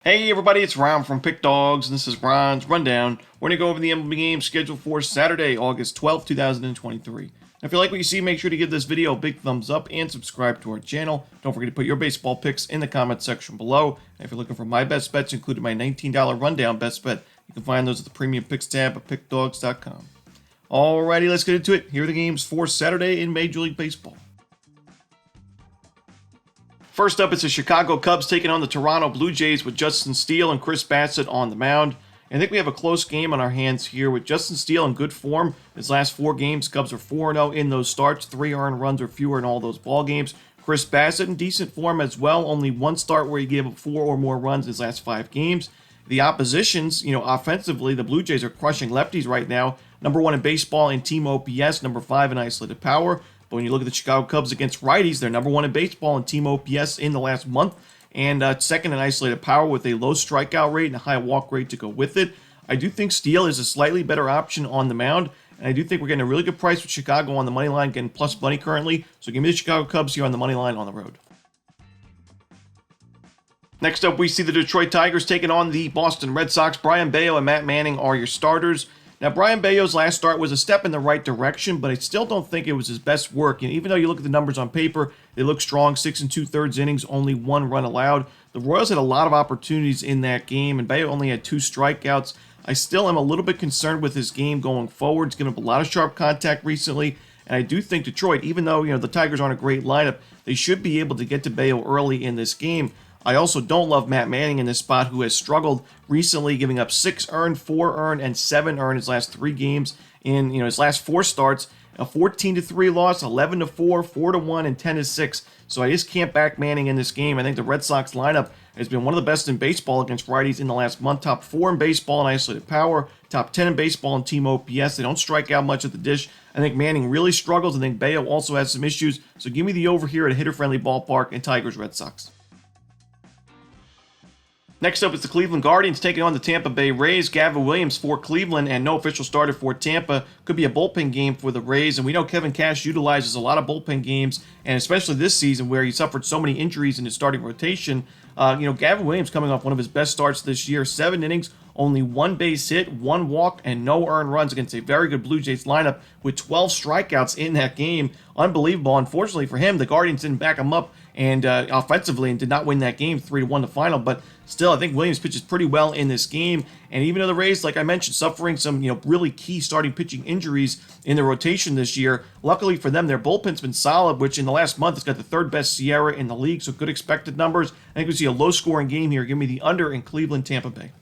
Hey everybody, it's Ron from Pick Dawgz, and this is Ron's Rundown. We're going to go over the MLB games scheduled for Saturday, August 12th, 2023. Now, if you like what you see, make sure to give this video a big thumbs up and subscribe to our channel. Don't forget to put your baseball picks in the comment section below. And if you're looking for my best bets, including my $19 rundown best bet, you can find those at the Premium Picks tab at pickdawgz.com. Alrighty, let's get into it. Here are the games for Saturday in Major League Baseball. First up, it's the Chicago Cubs taking on the Toronto Blue Jays with Justin Steele and Chris Bassitt on the mound. I think we have a close game on our hands here with Justin Steele in good form. His last 4 games, Cubs are 4-0 in those starts, 3 earned runs or fewer in all those ball games. Chris Bassitt in decent form as well, only one start where he gave up 4 or more runs in his last 5 games. The oppositions, offensively, the Blue Jays are crushing lefties right now. Number 1 in baseball in team OPS, number 5 in isolated power. But when you look at the Chicago Cubs against righties, they're number 1 in baseball in team OPS in the last month, and second in isolated power with a low strikeout rate and a high walk rate to go with it. I do think Steele is a slightly better option on the mound, and I do think we're getting a really good price with Chicago on the money line, getting plus money currently. So give me the Chicago Cubs here on the money line on the road. Next up, we see the Detroit Tigers taking on the Boston Red Sox. Brian Bello and Matt Manning are your starters. Now, Brian Bello's last start was a step in the right direction, but I still don't think it was his best work. And even though you look at the numbers on paper, they look strong, 6 2/3 innings, only 1 run allowed. The Royals had a lot of opportunities in that game, and Bello only had 2 strikeouts. I still am a little bit concerned with his game going forward. He's given up a lot of sharp contact recently, and I do think Detroit, even though the Tigers aren't a great lineup, they should be able to get to Bello early in this game. I also don't love Matt Manning in this spot, who has struggled recently, giving up 6 earned, 4 earned, and 7 earned his last 3 games in his last 4 starts. A 14-3 loss, 11-4, 4-1, and 10-6. So I just can't back Manning in this game. I think the Red Sox lineup has been one of the best in baseball against righties in the last month. Top 4 in baseball in isolated power, top 10 in baseball in team OPS. They don't strike out much at the dish. I think Manning really struggles. I think Bello also has some issues. So give me the over here at a hitter-friendly ballpark in Tigers Red Sox. Next up is the Cleveland Guardians taking on the Tampa Bay Rays. Gavin Williams for Cleveland and no official starter for Tampa. Could be a bullpen game for the Rays, and we know Kevin Cash utilizes a lot of bullpen games, and especially this season where he suffered so many injuries in his starting rotation. Gavin Williams coming off one of his best starts this year, 7 innings, only 1 base hit, 1 walk, and no earned runs against a very good Blue Jays lineup with 12 strikeouts in that game. Unbelievable. Unfortunately for him, the Guardians didn't back him up and offensively and did not win that game 3-1 the final. But still, I think Williams pitches pretty well in this game. And even though the Rays, like I mentioned, suffering some really key starting pitching injuries in the rotation this year, luckily for them, their bullpen's been solid, which in the last month has got the 3rd best Sierra in the league. So good expected numbers. I think we see a low scoring game here. Give me the under in Cleveland, Tampa Bay.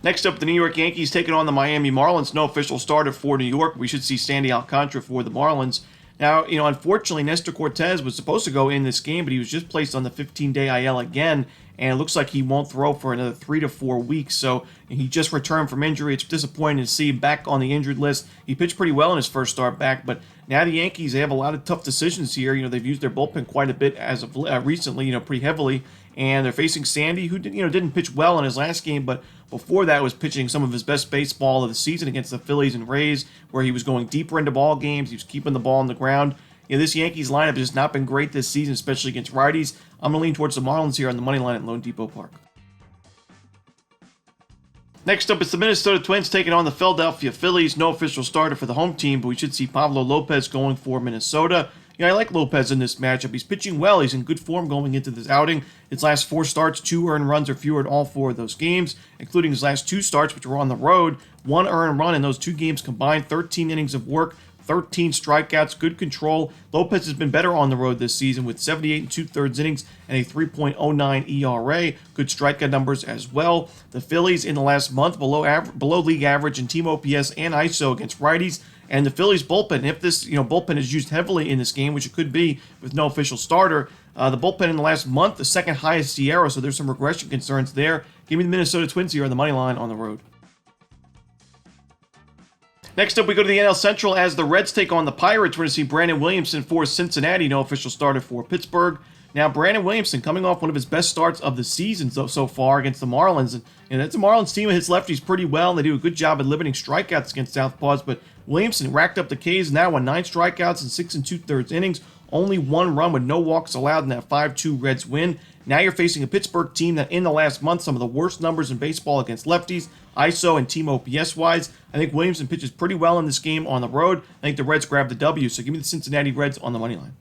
Next up, the New York Yankees taking on the Miami Marlins. No official starter for New York. We should see Sandy Alcantara for the Marlins. Now, unfortunately, Nestor Cortez was supposed to go in this game, but he was just placed on the 15-day IL again, and it looks like he won't throw for another 3 to 4 weeks. So he just returned from injury. It's disappointing to see him back on the injured list. He pitched pretty well in his first start back, but now the Yankees, they have a lot of tough decisions here. They've used their bullpen quite a bit as of recently, pretty heavily. And they're facing Sandy, who didn't pitch well in his last game, but before that was pitching some of his best baseball of the season against the Phillies and Rays, where he was going deeper into ball games. He was keeping the ball on the ground. This Yankees lineup has just not been great this season, especially against righties. I'm going to lean towards the Marlins here on the money line at Lone Depot Park. Next up, it's the Minnesota Twins taking on the Philadelphia Phillies. No official starter for the home team, but we should see Pablo Lopez going for Minnesota. I like Lopez in this matchup. He's pitching well. He's in good form going into this outing. His last 4 starts, 2 earned runs or fewer in all 4 of those games, including his last 2 starts, which were on the road. 1 earned run in those 2 games combined, 13 innings of work, 13 strikeouts, good control. Lopez has been better on the road this season with 78 2/3 innings and a 3.09 ERA. Good strikeout numbers as well. The Phillies in the last month below league average in team OPS and ISO against righties. And the Phillies bullpen, if this bullpen is used heavily in this game, which it could be with no official starter, the bullpen in the last month, the 2nd highest Sierra, so there's some regression concerns there. Give me the Minnesota Twins here on the money line on the road. Next up, we go to the NL Central as the Reds take on the Pirates. We're going to see Brandon Williamson for Cincinnati, no official starter for Pittsburgh. Now, Brandon Williamson coming off one of his best starts of the season so far against the Marlins. And that's a Marlins team that hits lefties pretty well, and they do a good job at limiting strikeouts against southpaws. But Williamson racked up the Ks now on 9 strikeouts in 6 2/3 innings. Only 1 run with no walks allowed in that 5-2 Reds win. Now you're facing a Pittsburgh team that in the last month, some of the worst numbers in baseball against lefties, ISO and team OPS wise. I think Williamson pitches pretty well in this game on the road. I think the Reds grab the W, so give me the Cincinnati Reds on the money line.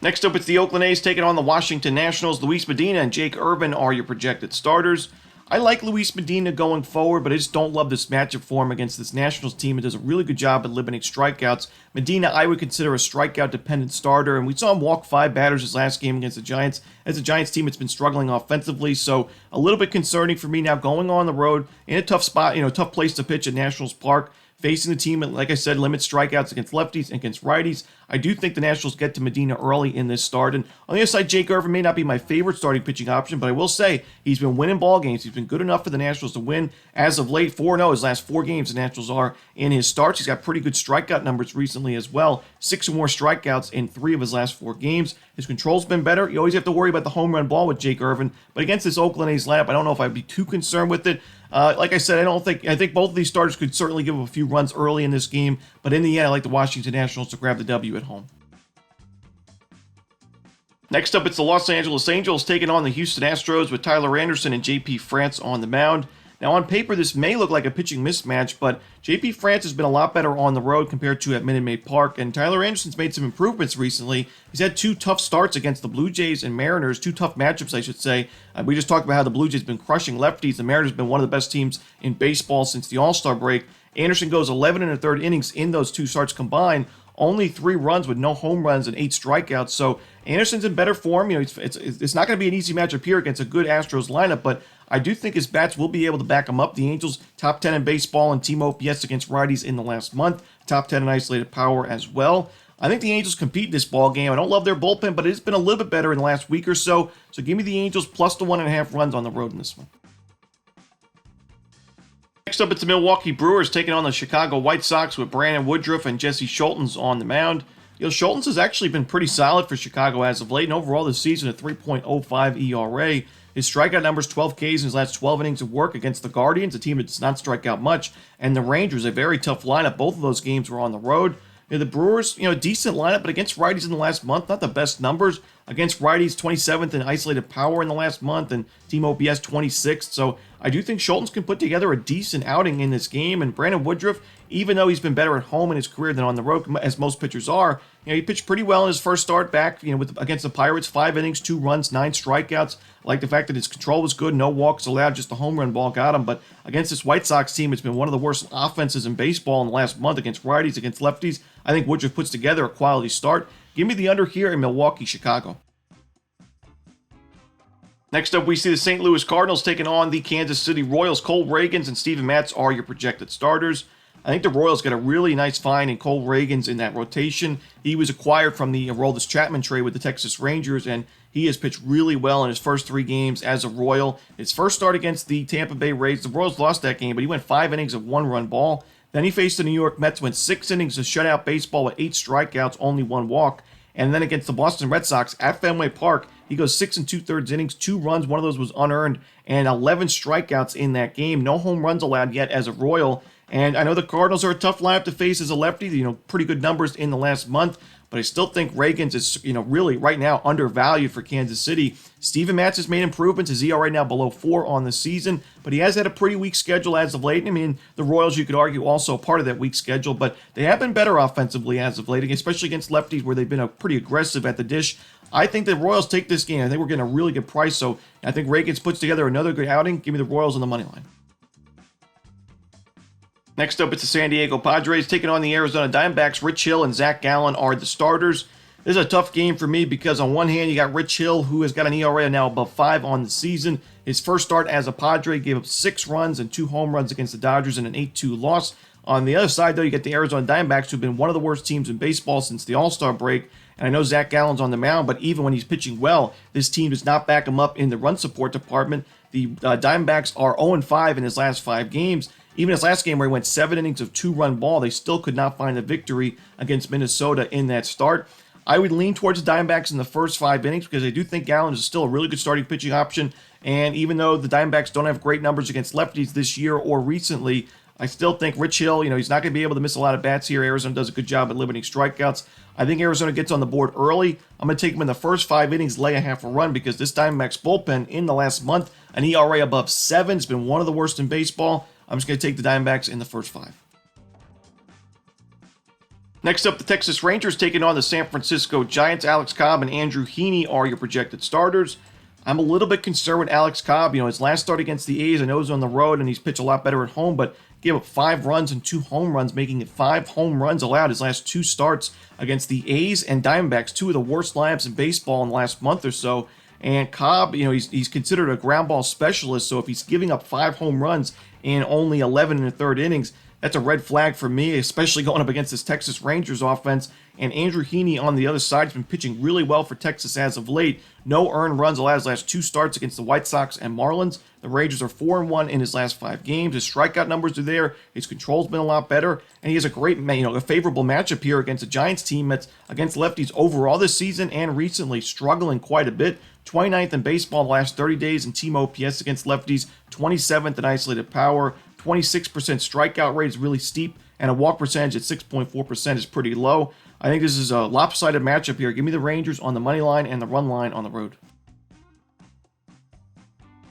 Next up, it's the Oakland A's taking on the Washington Nationals. Luis Medina and Jake Irvin are your projected starters. I like Luis Medina going forward, but I just don't love this matchup for him against this Nationals team. It does a really good job at limiting strikeouts. Medina, I would consider a strikeout-dependent starter, and we saw him walk 5 batters his last game against the Giants. As a Giants team, it's been struggling offensively, so a little bit concerning for me now going on the road in a tough spot, tough place to pitch at Nationals Park. Facing the team, like I said, limits strikeouts against lefties and against righties. I do think the Nationals get to Medina early in this start. And on the other side, Jake Irvin may not be my favorite starting pitching option, but I will say he's been winning ball games. He's been good enough for the Nationals to win. As of late, 4-0 his last 4 games the Nationals are in his starts. He's got pretty good strikeout numbers recently as well. 6 or more strikeouts in 3 of his last 4 games. His control's been better. You always have to worry about the home run ball with Jake Irvin. But against this Oakland A's lineup, I don't know if I'd be too concerned with it. Like I said, I think both of these starters could certainly give up a few runs early in this game, but in the end, I like the Washington Nationals to grab the W at home. Next up, it's the Los Angeles Angels taking on the Houston Astros with Tyler Anderson and J.P. France on the mound. Now, on paper, this may look like a pitching mismatch, but J.P. France has been a lot better on the road compared to at Minute Maid Park, and Tyler Anderson's made some improvements recently. He's had 2 tough starts against the Blue Jays and Mariners, 2 tough matchups, I should say. We just talked about how the Blue Jays have been crushing lefties. The Mariners have been one of the best teams in baseball since the All-Star break. Anderson goes 11 1/3 innings in those 2 starts combined, only 3 runs with no home runs and 8 strikeouts. So Anderson's in better form. It's not going to be an easy matchup here against a good Astros lineup, but I do think his bats will be able to back him up. The Angels, top 10 in baseball and team OPS against righties in the last month, top 10 in isolated power as well. I think the Angels compete in this ball game. I don't love their bullpen, but it's been a little bit better in the last week or so. So give me the Angels plus the 1.5 runs on the road in this one. Next up, it's the Milwaukee Brewers taking on the Chicago White Sox with Brandon Woodruff and Jesse Schultens on the mound. Schultens has actually been pretty solid for Chicago as of late, and overall this season, a 3.05 ERA. His strikeout numbers, 12 Ks in his last 12 innings of work against the Guardians, a team that does not strike out much, and the Rangers, a very tough lineup. Both of those games were on the road. The Brewers, a decent lineup, but against righties in the last month, not the best numbers. Against righties, 27th in isolated power in the last month, and team OPS 26th. So I do think Schultens can put together a decent outing in this game. And Brandon Woodruff, even though he's been better at home in his career than on the road, as most pitchers are, he pitched pretty well in his first start back, against the Pirates. 5 innings, 2 runs, 9 strikeouts. I like the fact that his control was good, no walks allowed, just the home run ball got him. But against this White Sox team, it's been one of the worst offenses in baseball in the last month against righties, against lefties. I think Woodruff puts together a quality start. Give me the under here in Milwaukee, Chicago. Next up, we see the St. Louis Cardinals taking on the Kansas City Royals. Cole Reagans and Steven Matz are your projected starters. I think the Royals got a really nice find in Cole Reagans in that rotation. He was acquired from the Aroldis Chapman trade with the Texas Rangers, and he has pitched really well in his first 3 games as a Royal. His first start against the Tampa Bay Rays, the Royals lost that game, but he went 5 innings of 1-run ball. Then he faced the New York Mets, went 6 innings of shutout baseball with 8 strikeouts, only 1 walk. And then against the Boston Red Sox at Fenway Park, he goes 6 2/3 innings, 2 runs, one of those was unearned, and 11 strikeouts in that game. No home runs allowed yet as a Royal. And I know the Cardinals are a tough lineup to face as a lefty, pretty good numbers in the last month, but I still think Reagans is, really right now undervalued for Kansas City. Steven Matz has made improvements. His ERA now below 4 on the season, but he has had a pretty weak schedule as of late. I mean, the Royals, you could argue, also part of that weak schedule, but they have been better offensively as of late, especially against lefties where they've been pretty aggressive at the dish. I think the Royals take this game. I think we're getting a really good price, so I think Reagans puts together another good outing. Give me the Royals on the money line. Next up, it's the San Diego Padres taking on the Arizona Diamondbacks. Rich Hill and Zach Gallen are the starters. This is a tough game for me because on one hand, you got Rich Hill, who has got an ERA now above 5 on the season. His first start as a Padre gave up 6 runs and 2 home runs against the Dodgers in an 8-2 loss. On the other side, though, you get the Arizona Diamondbacks, who've been one of the worst teams in baseball since the All-Star break. And I know Zach Gallen's on the mound, but even when he's pitching well, this team does not back him up in the run support department. The Diamondbacks are 0-5 in his last 5 games. Even his last game where he went 7 innings of 2-run ball, they still could not find a victory against Minnesota in that start. I would lean towards the Diamondbacks in the first 5 innings because I do think Gallen is still a really good starting pitching option. And even though the Diamondbacks don't have great numbers against lefties this year or recently, I still think Rich Hill, he's not going to be able to miss a lot of bats here. Arizona does a good job at limiting strikeouts. I think Arizona gets on the board early. I'm going to take them in the first 5 innings, lay a half a run, because this Diamondbacks bullpen in the last month, an ERA above 7. It's been one of the worst in baseball. I'm just going to take the Diamondbacks in the first 5. Next up, the Texas Rangers taking on the San Francisco Giants. Alex Cobb and Andrew Heaney are your projected starters. I'm a little bit concerned with Alex Cobb. His last start against the A's, I know he's on the road and he's pitched a lot better at home, but gave up 5 runs and 2 home runs, making it 5 home runs allowed his last 2 starts against the A's and Diamondbacks, 2 of the worst lineups in baseball in the last month or so. And Cobb, he's considered a ground ball specialist, so if he's giving up 5 home runs in only 11 and a third innings, that's a red flag for me, especially going up against this Texas Rangers offense. And Andrew Heaney on the other side has been pitching really well for Texas as of late. No earned runs allowed his last 2 starts against the White Sox and Marlins. The Rangers are 4-1 in his last 5 games. His strikeout numbers are there. His control's been a lot better. And he has a great, a favorable matchup here against a Giants team that's against lefties overall this season and recently struggling quite a bit. 29th in baseball the last 30 days in team OPS against lefties. 27th in isolated power. 26% strikeout rate is really steep, and a walk percentage at 6.4% is pretty low. I think this is a lopsided matchup here. Give me the Rangers on the money line and the run line on the road.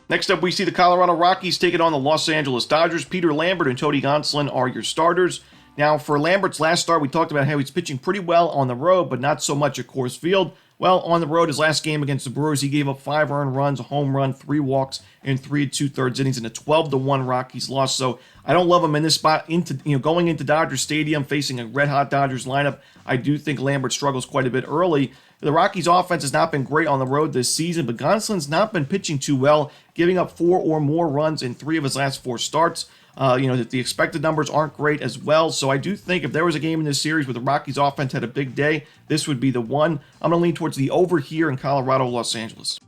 Next up, we see the Colorado Rockies taking on the Los Angeles Dodgers. Peter Lambert and Tony Gonsolin are your starters. Now, for Lambert's last start, we talked about how he's pitching pretty well on the road, but not so much at Coors Field. Well, on the road, his last game against the Brewers, he gave up 5 earned runs, a home run, 3 walks, and 3 2/3 innings in a 12-1 Rockies loss. So I don't love him in this spot. Going into Dodger Stadium, facing a red-hot Dodgers lineup, I do think Lambert struggles quite a bit early. The Rockies' offense has not been great on the road this season, but Gonsolin's not been pitching too well, giving up 4 or more runs in 3 of his last 4 starts. The expected numbers aren't great as well, so I do think if there was a game in this series where the Rockies offense had a big day, this would be the one. I'm going to lean towards the over here in Colorado, Los Angeles.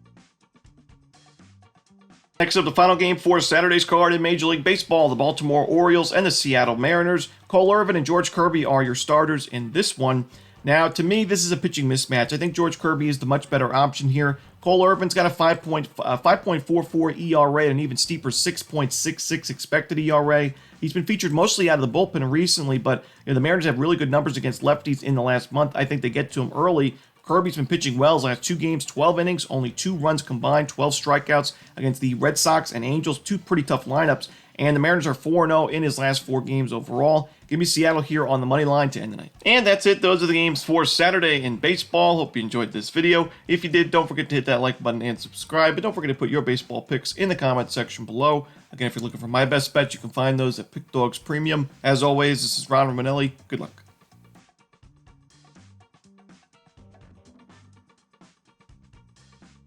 Next up, the final game for Saturday's card in Major League Baseball, the Baltimore Orioles and the Seattle Mariners. Cole Irvin and George Kirby are your starters in this one. Now, to me, this is a pitching mismatch. I think George Kirby is the much better option here. Cole Irvin's got a 5.44 ERA and an even steeper 6.66 expected ERA. He's been featured mostly out of the bullpen recently, but the Mariners have really good numbers against lefties in the last month. I think they get to him early. Kirby's been pitching well his last 2 games, 12 innings, only 2 runs combined, 12 strikeouts against the Red Sox and Angels, 2 pretty tough lineups. And the Mariners are 4-0 in his last 4 games overall. Give me Seattle here on the money line to end the night. And that's it. Those are the games for Saturday in baseball. Hope you enjoyed this video. If you did, don't forget to hit that like button and subscribe. But don't forget to put your baseball picks in the comment section below. Again, if you're looking for my best bets, you can find those at Pick Dawgz Premium. As always, this is Ron Romanelli. Good luck.